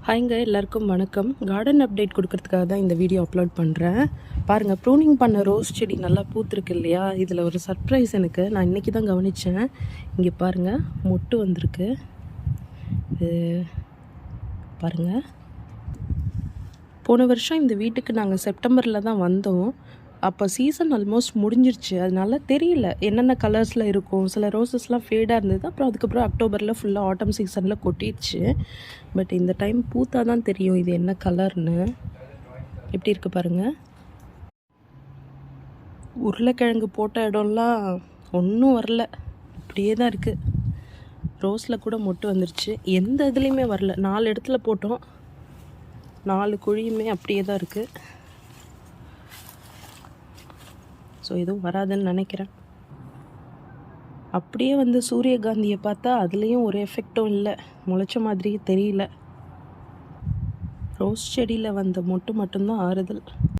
ஹாய்ங்க, எல்லாருக்கும் வணக்கம். Garden update கொடுக்கறதுக்காக தான் இந்த வீடியோ அப்லோட் பண்ணுறேன். பாருங்கள், ப்ரூனிங் பண்ண ரோஸ் செடி நல்லா பூத்துருக்கு இல்லையா? இதில் ஒரு சர்ப்ரைஸ் எனக்கு நான் இன்றைக்கி தான் கவனித்தேன். இங்கே பாருங்கள், மொட்டு வந்திருக்கு. இது பாருங்கள், போன வருஷம் இந்த வீட்டுக்கு நாங்கள் செப்டம்பரில் தான் வந்தோம். அப்போ சீசன் ஆல்மோஸ்ட் முடிஞ்சிருச்சு. அதனால தெரியல என்னென்ன கலர்ஸில் இருக்கும். சில ரோசஸ்லாம் ஃபேடாக இருந்தது. அப்புறம் அதுக்கப்புறம் அக்டோபரில் ஃபுல்லாக ஆட்டம் சீசனில் கொட்டிடுச்சு. பட் இந்த டைம் பூத்தா தான் தெரியும் இது என்ன கலர்னு. எப்படி இருக்குது பாருங்கள். உருளைக்கிழங்கு போட்ட இடம்லாம் ஒன்றும் வரல, அப்படியே தான் இருக்குது. ரோஸில் கூட மொட்டு வந்துருச்சு. எந்த இதுலேயுமே வரல. 4 இடத்துல போட்டோம், 4 குழியுமே அப்படியே தான் இருக்குது. ஸோ எதுவும் வராதுன்னு நினைக்கிறேன். அப்படியே வந்து சூரியகாந்தியை பார்த்தா அதுலேயும் ஒரு எஃபெக்டும் இல்லை, முளைச்ச மாதிரியே தெரியல. ரோஸ் செடியில் வந்த மொட்டு மட்டும்தான் ஆறுதல்.